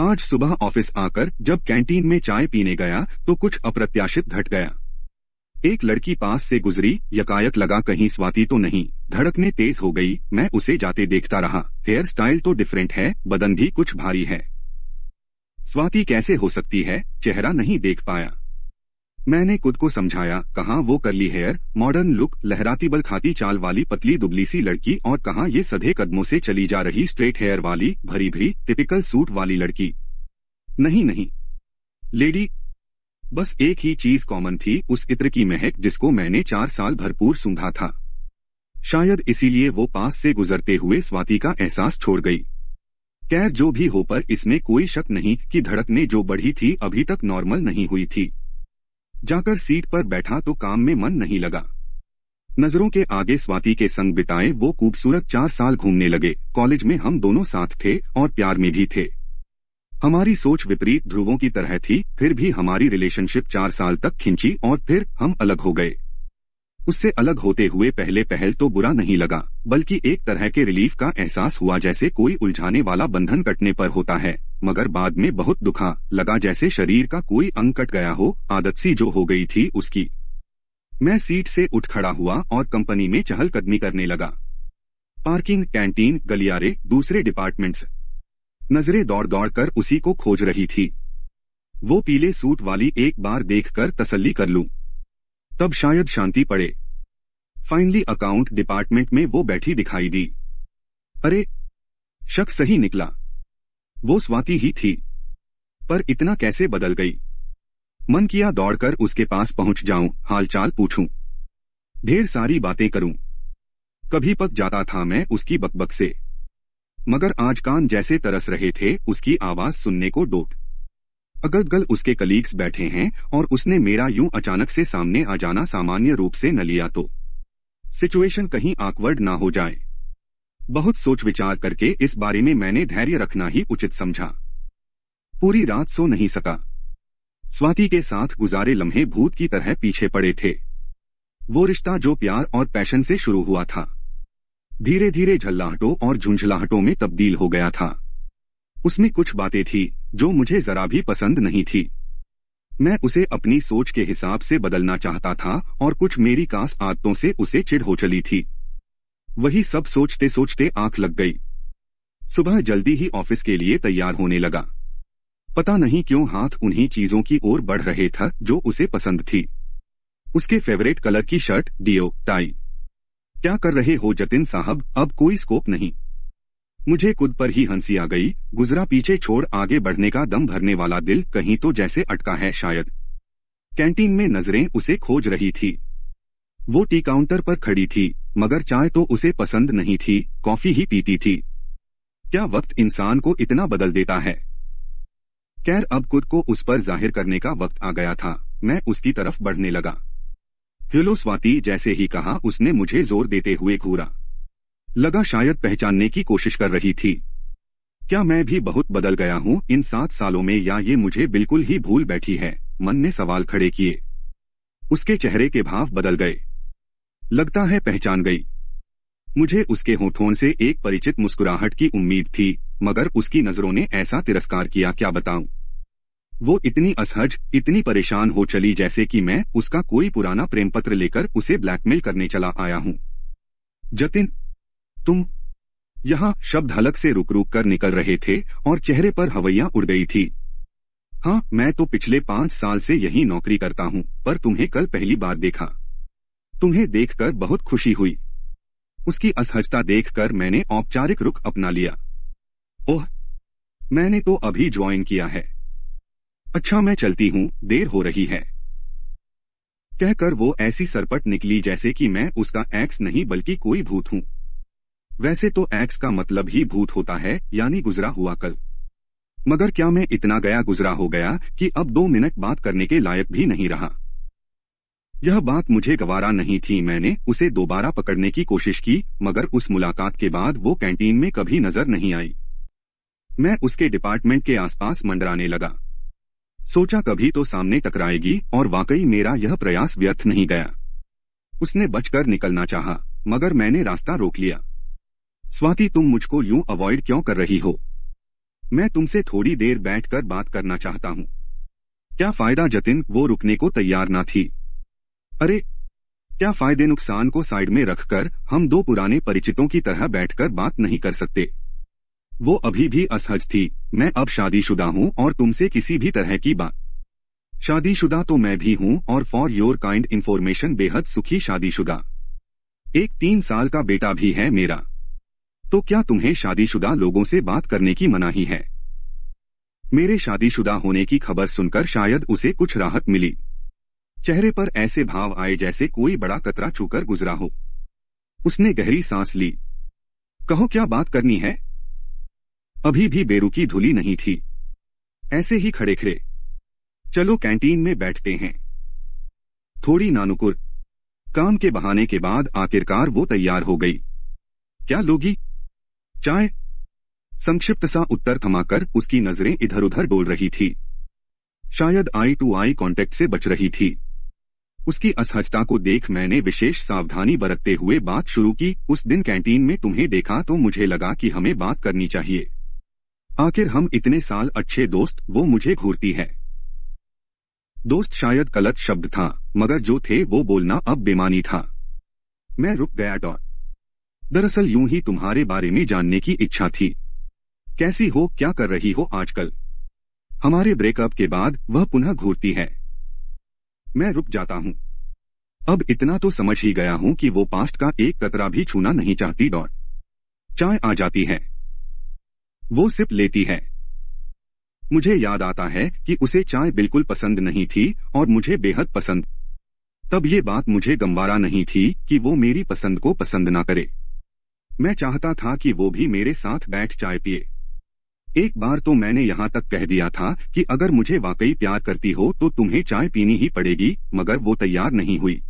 आज सुबह ऑफिस आकर जब कैंटीन में चाय पीने गया तो कुछ अप्रत्याशित घट गया। एक लड़की पास से गुजरी, यकायक लगा कहीं स्वाति तो नहीं। धड़कने तेज हो गई। मैं उसे जाते देखता रहा। हेयर स्टाइल तो डिफरेंट है, बदन भी कुछ भारी है। स्वाति कैसे हो सकती है? चेहरा नहीं देख पाया। मैंने खुद को समझाया, कहाँ वो करली हेयर, मॉडर्न लुक, लहराती बल खाती चाल वाली पतली दुबली सी लड़की, और कहाँ ये सधे कदमों से चली जा रही स्ट्रेट हेयर वाली भरी भरी टिपिकल सूट वाली लड़की। नहीं नहीं, लेडी। बस एक ही चीज कॉमन थी, उस इत्र की महक जिसको मैंने 4 साल भरपूर सूंघा था। शायद इसीलिए वो पास से गुजरते हुए स्वाति का एहसास छोड़ गई। खैर जो भी हो, पर इसमें कोई शक नहीं कि धड़कने जो बढ़ी थी अभी तक नॉर्मल नहीं हुई थी। जाकर सीट पर बैठा तो काम में मन नहीं लगा। नजरों के आगे स्वाति के संग बिताए वो खूबसूरत 4 साल घूमने लगे। कॉलेज में हम दोनों साथ थे और प्यार में भी थे। हमारी सोच विपरीत ध्रुवों की तरह थी, फिर भी हमारी रिलेशनशिप 4 साल तक खिंची और फिर हम अलग हो गए। उससे अलग होते हुए पहल तो बुरा नहीं लगा, बल्कि एक तरह के रिलीफ का एहसास हुआ, जैसे कोई उलझाने वाला बंधन कटने पर होता है। मगर बाद में बहुत दुखा लगा, जैसे शरीर का कोई अंग कट गया हो, आदत सी जो हो गई थी उसकी। मैं सीट से उठ खड़ा हुआ और कंपनी में चहलकदमी करने लगा। पार्किंग, कैंटीन, गलियारे, दूसरे डिपार्टमेंट्स, नजरें दौड़ दौड़ कर उसी को खोज रही थी। वो पीले सूट वाली एक बार देखकर तसल्ली कर लूं, तब शायद शांति पड़े। फाइनली अकाउंट डिपार्टमेंट में वो बैठी दिखाई दी। अरे, शक सही निकला, वो स्वाति ही थी। पर इतना कैसे बदल गई? मन किया दौड़कर उसके पास पहुंच जाऊं, हालचाल पूछूं, ढेर सारी बातें करूं। कभी पक जाता था मैं उसकी बकबक से, मगर आज कान जैसे तरस रहे थे उसकी आवाज सुनने को। डोट अगल-बगल उसके कलीग्स बैठे हैं और उसने मेरा यूं अचानक से सामने आ जाना सामान्य रूप से न लिया तो सिचुएशन कहीं ऑकवर्ड ना हो जाए। बहुत सोच विचार करके इस बारे में मैंने धैर्य रखना ही उचित समझा। पूरी रात सो नहीं सका। स्वाति के साथ गुजारे लम्हे भूत की तरह पीछे पड़े थे। वो रिश्ता जो प्यार और पैशन से शुरू हुआ था, धीरे धीरे झल्लाहटों और झुंझलाहटों में तब्दील हो गया था। उसमें कुछ बातें थी जो मुझे जरा भी पसंद नहीं थी। मैं उसे अपनी सोच के हिसाब से बदलना चाहता था और कुछ मेरी खास आदतों से उसे चिढ़ हो चली थी। वही सब सोचते सोचते आंख लग गई। सुबह जल्दी ही ऑफिस के लिए तैयार होने लगा। पता नहीं क्यों हाथ उन्हीं चीजों की ओर बढ़ रहे था जो उसे पसंद थी। उसके फेवरेट कलर की शर्ट, डियो, टाई। क्या कर रहे हो जतिन साहब, अब कोई स्कोप नहीं। मुझे खुद पर ही हंसी आ गई। गुजरा पीछे छोड़ आगे बढ़ने का दम भरने वाला दिल कहीं तो जैसे अटका है शायद। कैंटीन में नजरें उसे खोज रही थी। वो टी काउंटर पर खड़ी थी, मगर चाय तो उसे पसंद नहीं थी, कॉफी ही पीती थी। क्या वक्त इंसान को इतना बदल देता है। खैर अब खुद को उस पर जाहिर करने का वक्त आ गया था। मैं उसकी तरफ बढ़ने लगा। हेलो स्वाति, जैसे ही कहा उसने मुझे जोर देते हुए घूरा। लगा शायद पहचानने की कोशिश कर रही थी। क्या मैं भी बहुत बदल गया हूँ इन 7 सालों में, या ये मुझे बिल्कुल ही भूल बैठी है? मन ने सवाल खड़े किए। उसके चेहरे के भाव बदल गए। लगता है पहचान गई। मुझे उसके होठों से एक परिचित मुस्कुराहट की उम्मीद थी, मगर उसकी नजरों ने ऐसा तिरस्कार किया, क्या बताऊं। वो इतनी असहज, इतनी परेशान हो चली जैसे कि मैं उसका कोई पुराना प्रेम पत्र लेकर उसे ब्लैकमेल करने चला आया हूँ। जतिन, तुम यहाँ? शब्द हलक से रुक रुक कर निकल रहे थे और चेहरे पर हवैया उड़ गई थी। हाँ, मैं तो पिछले 5 साल से यही नौकरी करता हूँ, पर तुम्हें कल पहली बार देखा। तुम्हें देखकर बहुत खुशी हुई। उसकी असहजता देखकर मैंने औपचारिक रुख अपना लिया। ओह, मैंने तो अभी ज्वाइन किया है। अच्छा मैं चलती हूँ, देर हो रही है। कहकर वो ऐसी सरपट निकली जैसे कि मैं उसका एक्स नहीं बल्कि कोई भूत हूँ। वैसे तो एक्स का मतलब ही भूत होता है, यानी गुजरा हुआ कल। मगर क्या मैं इतना गया गुजरा हो गया कि अब 2 मिनट बात करने के लायक भी नहीं रहा। यह बात मुझे गवारा नहीं थी। मैंने उसे दोबारा पकड़ने की कोशिश की, मगर उस मुलाकात के बाद वो कैंटीन में कभी नजर नहीं आई। मैं उसके डिपार्टमेंट के आसपास मंडराने लगा। सोचा कभी तो सामने टकराएगी, और वाकई मेरा यह प्रयास व्यर्थ नहीं गया। उसने बचकर निकलना चाहा, मगर मैंने रास्ता रोक लिया। स्वाति, तुम मुझको यूं अवॉइड क्यों कर रही हो? मैं तुमसे थोड़ी देर बैठकर बात करना चाहता हूँ। क्या फायदा जतिन, वो रुकने को तैयार ना थी। अरे क्या फायदे, नुकसान को साइड में रखकर हम दो पुराने परिचितों की तरह बैठकर बात नहीं कर सकते। वो अभी भी असहज थी। मैं अब शादीशुदा हूँ और तुमसे किसी भी तरह की बात। शादीशुदा तो मैं भी हूँ और फॉर योर काइंड इंफॉर्मेशन बेहद सुखी शादीशुदा। एक 3 साल का बेटा भी है मेरा। तो क्या तुम्हें शादीशुदा लोगों से बात करने की मनाही है? मेरे शादीशुदा होने की खबर सुनकर शायद उसे कुछ राहत मिली। चेहरे पर ऐसे भाव आए जैसे कोई बड़ा कतरा छूकर गुजरा हो। उसने गहरी सांस ली। कहो, क्या बात करनी है? अभी भी बेरुकी धुली नहीं थी। ऐसे ही खड़े खड़े। चलो कैंटीन में बैठते हैं। थोड़ी नानुकुर काम के बहाने के बाद आखिरकार वो तैयार हो गई। क्या लोगी? चाय? संक्षिप्त सा उत्तर थमाकर उसकी नजरें इधर उधर डोल रही थी। शायद आई टू आई कांटेक्ट से बच रही थी। उसकी असहजता को देख मैंने विशेष सावधानी बरतते हुए बात शुरू की। उस दिन कैंटीन में तुम्हें देखा तो मुझे लगा कि हमें बात करनी चाहिए। आखिर हम इतने साल अच्छे दोस्त। वो मुझे घूरती है। दोस्त शायद गलत शब्द था, मगर जो थे वो बोलना अब बेमानी था। मैं रुक गया। दरअसल यूं ही तुम्हारे बारे में जानने की इच्छा थी। कैसी हो, क्या कर रही हो आजकल? हमारे ब्रेकअप के बाद वह पुनः घूरती है। मैं रुक जाता हूँ। अब इतना तो समझ ही गया हूँ कि वो पास्ट का एक कतरा भी छूना नहीं चाहती। चाय आ जाती है। वो सिप लेती है। मुझे याद आता है कि उसे चाय बिल्कुल पसंद नहीं थी और मुझे बेहद पसंद। तब ये बात मुझे गंवारा नहीं थी कि वो मेरी पसंद को पसंद ना करे। मैं चाहता था कि वो भी मेरे साथ बैठ चाय पिए। एक बार तो मैंने यहाँ तक कह दिया था कि अगर मुझे वाकई प्यार करती हो तो तुम्हें चाय पीनी ही पड़ेगी, मगर वो तैयार नहीं हुई।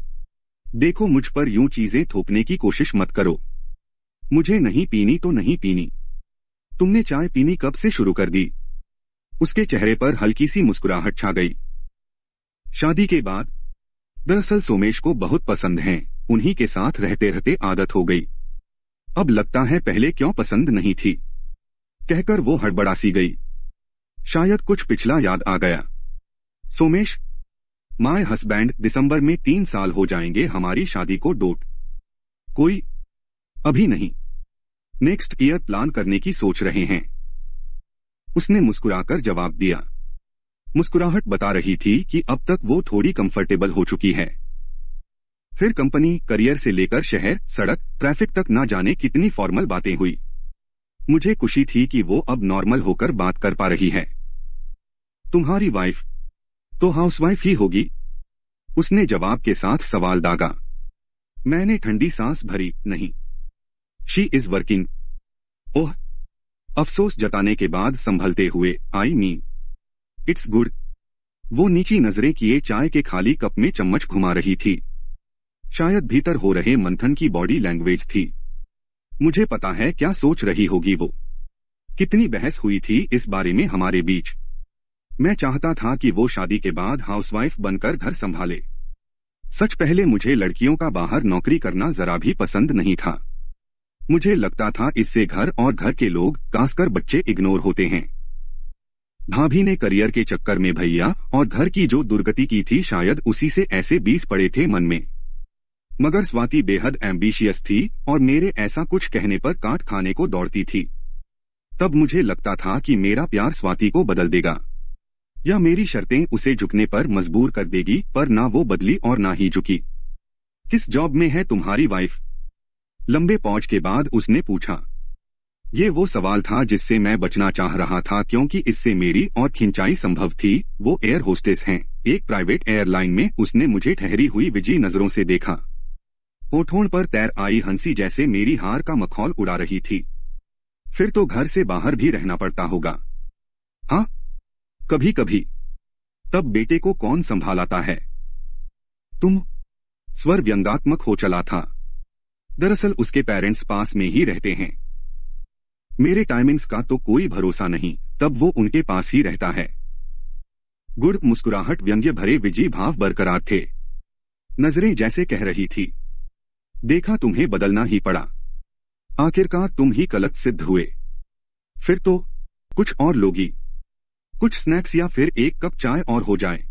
देखो, मुझ पर यूं चीजें थोपने की कोशिश मत करो। मुझे नहीं पीनी तो नहीं पीनी। तुमने चाय पीनी कब से शुरू कर दी? उसके चेहरे पर हल्की सी मुस्कुराहट छा गई। शादी के बाद। दरअसल सोमेश को बहुत पसंद हैं, उन्हीं के साथ रहते रहते आदत हो गई। अब लगता है पहले क्यों पसंद नहीं थी। कहकर वो हड़बड़ा सी गई। शायद कुछ पिछला याद आ गया। सोमेश, माय हस्बैंड, दिसंबर में 3 साल हो जाएंगे हमारी शादी को। कोई? अभी नहीं। नेक्स्ट ईयर प्लान करने की सोच रहे हैं। उसने मुस्कुराकर जवाब दिया। मुस्कुराहट बता रही थी कि अब तक वो थोड़ी कंफर्टेबल हो चुकी है। फिर कंपनी, करियर से लेकर शहर, सड़क, ट्रैफिक तक ना जाने कितनी फॉर्मल बातें हुई। मुझे खुशी थी कि वो अब नॉर्मल होकर बात कर पा रही है। तुम्हारी वाइफ तो हाउसवाइफ ही होगी? उसने जवाब के साथ सवाल दागा। मैंने ठंडी सांस भरी। नहीं, शी इज वर्किंग। ओह, अफसोस जताने के बाद संभलते हुए, आई मीन इट्स गुड। वो नीची नजरें किए चाय के खाली कप में चम्मच घुमा रही थी। शायद भीतर हो रहे मंथन की बॉडी लैंग्वेज थी। मुझे पता है क्या सोच रही होगी वो। कितनी बहस हुई थी इस बारे में हमारे बीच। मैं चाहता था कि वो शादी के बाद हाउसवाइफ बनकर घर संभाले। सच पहले मुझे लड़कियों का बाहर नौकरी करना जरा भी पसंद नहीं था। मुझे लगता था इससे घर और घर के लोग, खासकर बच्चे, इग्नोर होते हैं। भाभी ने करियर के चक्कर में भैया और घर की जो दुर्गति की थी, शायद उसी से ऐसे 20 पड़े थे मन में। मगर स्वाति बेहद एम्बिशियस थी और मेरे ऐसा कुछ कहने पर काट खाने को दौड़ती थी। तब मुझे लगता था कि मेरा प्यार स्वाति को बदल देगा या मेरी शर्तें उसे झुकने पर मजबूर कर देगी, पर ना वो बदली और ना ही झुकी। किस जॉब में है तुम्हारी वाइफ? लंबे पौज के बाद उसने पूछा। ये वो सवाल था जिससे मैं बचना चाह रहा था, क्योंकि इससे मेरी और खिंचाई संभव थी। वो एयर होस्टेस हैं, एक प्राइवेट एयरलाइन में। उसने मुझे ठहरी हुई विजी नजरों से देखा। होठों पर तैर आई हंसी जैसे मेरी हार का मखौल उड़ा रही थी। फिर तो घर से बाहर भी रहना पड़ता होगा? हाँ, कभी कभी। तब बेटे को कौन संभालता है? तुम? स्वर व्यंग्यात्मक हो चला था। दरअसल उसके पेरेंट्स पास में ही रहते हैं। मेरे टाइमिंग्स का तो कोई भरोसा नहीं, तब वो उनके पास ही रहता है। गुड़ मुस्कुराहट, व्यंग्य भरे विजी भाव बरकरार थे। नजरें जैसे कह रही थी, देखा, तुम्हें बदलना ही पड़ा। आखिरकार तुम ही गलत सिद्ध हुए। फिर तो कुछ और लोगी, कुछ स्नैक्स या फिर एक कप चाय और हो जाए।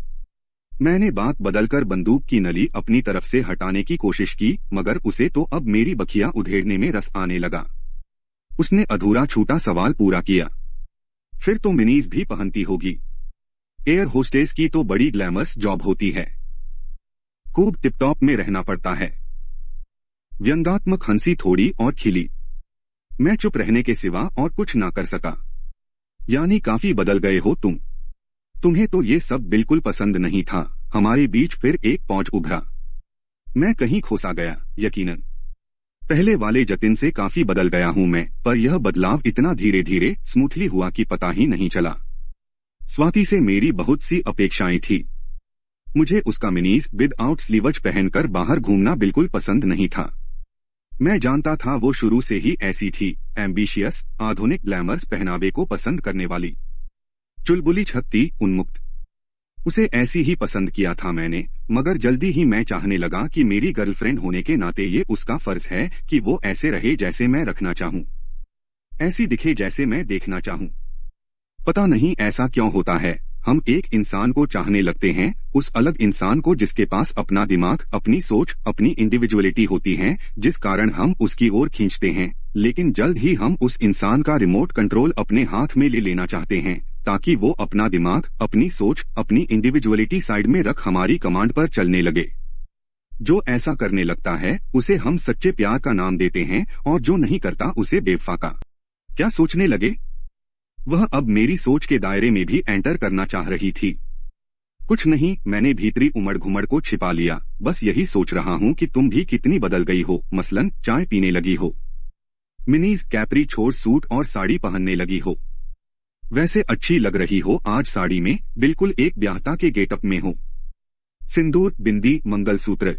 मैंने बात बदलकर बंदूक की नली अपनी तरफ से हटाने की कोशिश की, मगर उसे तो अब मेरी बखिया उधेड़ने में रस आने लगा। उसने अधूरा छूटा सवाल पूरा किया। फिर तो मिनीज भी पहनती होगी। एयर होस्टेस की तो बड़ी ग्लैमरस जॉब होती है, खूब टिपटॉप में रहना पड़ता है। व्यंग्यात्मक हंसी थोड़ी और खिली। मैं चुप रहने के सिवा और कुछ ना कर सका। यानी काफी बदल गए हो तुम। तुम्हें तो ये सब बिल्कुल पसंद नहीं था। हमारे बीच फिर एक पौंच उभरा। मैं कहीं खोसा गया, यकीनन। पहले वाले जतिन से काफी बदल गया हूं मैं, पर यह बदलाव इतना धीरे धीरे स्मूथली हुआ कि पता ही नहीं चला। स्वाति से मेरी बहुत सी अपेक्षाएं थी। मुझे उसका मिनीज विदाउट स्लीवज पहनकर बाहर घूमना बिल्कुल पसंद नहीं था। मैं जानता था वो शुरू से ही ऐसी थी, एम्बिशियस, आधुनिक ग्लैमर्स पहनावे को पसंद करने वाली, चुलबुली, छत्ती, उन्मुक्त। उसे ऐसी ही पसंद किया था मैंने, मगर जल्दी ही मैं चाहने लगा कि मेरी गर्लफ्रेंड होने के नाते ये उसका फर्ज है कि वो ऐसे रहे जैसे मैं रखना चाहूं, ऐसी दिखे जैसे मैं देखना चाहूं। पता नहीं ऐसा क्यों होता है, हम एक इंसान को चाहने लगते हैं, उस अलग इंसान को जिसके पास अपना दिमाग, अपनी सोच, अपनी इंडिविजुअलिटी होती है, जिस कारण हम उसकी ओर खींचते हैं, लेकिन जल्द ही हम उस इंसान का रिमोट कंट्रोल अपने हाथ में ले लेना चाहते हैं, ताकि वो अपना दिमाग, अपनी सोच, अपनी इंडिविजुअलिटी साइड में रख हमारी कमांड पर चलने लगे। जो ऐसा करने लगता है उसे हम सच्चे प्यार का नाम देते हैं, और जो नहीं करता उसे बेवफा का। क्या सोचने लगे? वह अब मेरी सोच के दायरे में भी एंटर करना चाह रही थी। कुछ नहीं, मैंने भीतरी उमड़ घुमड़ को छिपा लिया। बस यही सोच रहा हूँ कि तुम भी कितनी बदल गई हो, मसलन चाय पीने लगी हो, मिनीज, कैपरी छोड़ सूट और साड़ी पहनने लगी हो। वैसे अच्छी लग रही हो आज साड़ी में, बिल्कुल एक ब्याहता के गेटअप में हो। सिंदूर, बिंदी, मंगलसूत्र।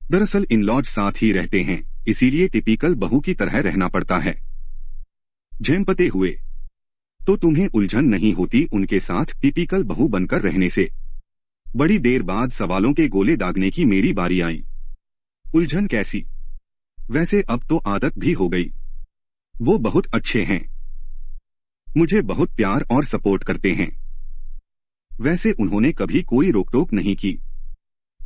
दरअसल इन-लॉज साथ ही रहते हैं, इसीलिए टिपिकल बहू की तरह रहना पड़ता है। झेंपते हुए तो तुम्हें उलझन नहीं होती उनके साथ टिपिकल बहू बनकर रहने से? बड़ी देर बाद सवालों के गोले दागने की मेरी बारी आई। उलझन कैसी? वैसे अब तो आदत भी हो गई। वो बहुत अच्छे हैं, मुझे बहुत प्यार और सपोर्ट करते हैं। वैसे उन्होंने कभी कोई रोक टोक नहीं की,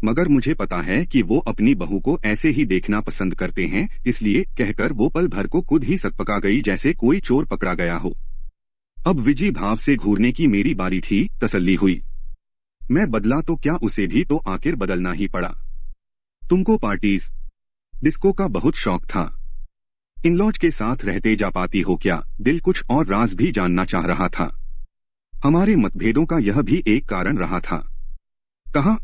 मगर मुझे पता है कि वो अपनी बहू को ऐसे ही देखना पसंद करते हैं, इसलिए कहकर वो पल भर को खुद ही सकपका गई जैसे कोई चोर पकड़ा गया हो। अब विजी भाव से घूरने की मेरी बारी थी। तसल्ली हुई। मैं बदला तो क्या, उसे भी तो आखिर बदलना ही पड़ा। तुमको पार्टीज, डिस्को का बहुत शौक था। इन-लॉज के साथ रहते जा पाती हो क्या? दिल कुछ और राज भी जानना चाह रहा था। हमारे मतभेदों का यह भी एक कारण रहा था। कहा,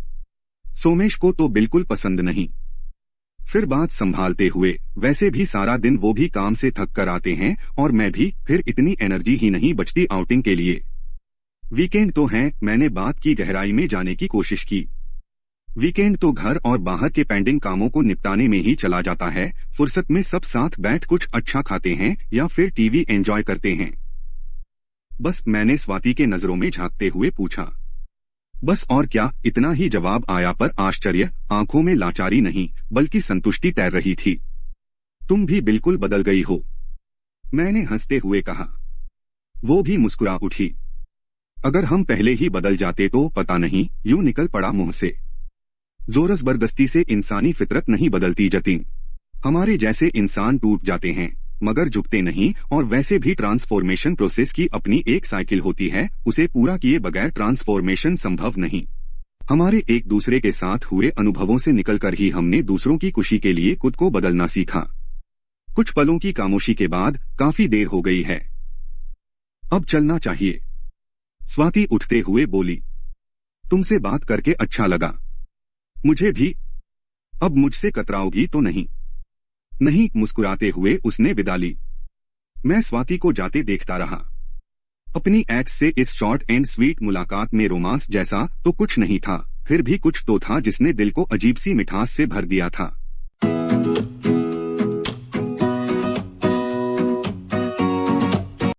सोमेश को तो बिल्कुल पसंद नहीं। फिर बात संभालते हुए, वैसे भी सारा दिन वो भी काम से थक कर आते हैं, और मैं भी, फिर इतनी एनर्जी ही नहीं बचती आउटिंग के लिए। वीकेंड तो है, मैंने बात की गहराई में जाने की कोशिश की। वीकेंड तो घर और बाहर के पेंडिंग कामों को निपटाने में ही चला जाता है। फुर्सत में सब साथ बैठ कुछ अच्छा खाते हैं या फिर टीवी एंजॉय करते हैं। बस, मैंने स्वाति के नजरों में झांकते हुए पूछा। बस और क्या, इतना ही जवाब आया, पर आश्चर्य, आंखों में लाचारी नहीं बल्कि संतुष्टि तैर रही थी। तुम भी बिल्कुल बदल गई हो, मैंने हंसते हुए कहा। वो भी मुस्कुरा उठी। अगर हम पहले ही बदल जाते तो पता नहीं, यूं निकल पड़ा मुंह से। जोर जबरदस्ती से इंसानी फितरत नहीं बदलती जतिन। हमारे जैसे इंसान टूट जाते हैं मगर झुकते नहीं, और वैसे भी ट्रांसफॉर्मेशन प्रोसेस की अपनी एक साइकिल होती है, उसे पूरा किए बगैर ट्रांसफॉर्मेशन संभव नहीं। हमारे एक दूसरे के साथ हुए अनुभवों से निकलकर ही हमने दूसरों की खुशी के लिए खुद को बदलना सीखा। कुछ पलों की खामोशी के बाद, काफी देर हो गई है, अब चलना चाहिए, स्वाति उठते हुए बोली। तुमसे बात करके अच्छा लगा। मुझे भी। अब मुझसे कतराओगी तो नहीं? नहीं, मुस्कुराते हुए उसने विदा ली। मैं स्वाति को जाते देखता रहा। अपनी एक्स से इस शॉर्ट एंड स्वीट मुलाकात में रोमांस जैसा तो कुछ नहीं था, फिर भी कुछ तो था जिसने दिल को अजीब सी मिठास से भर दिया था।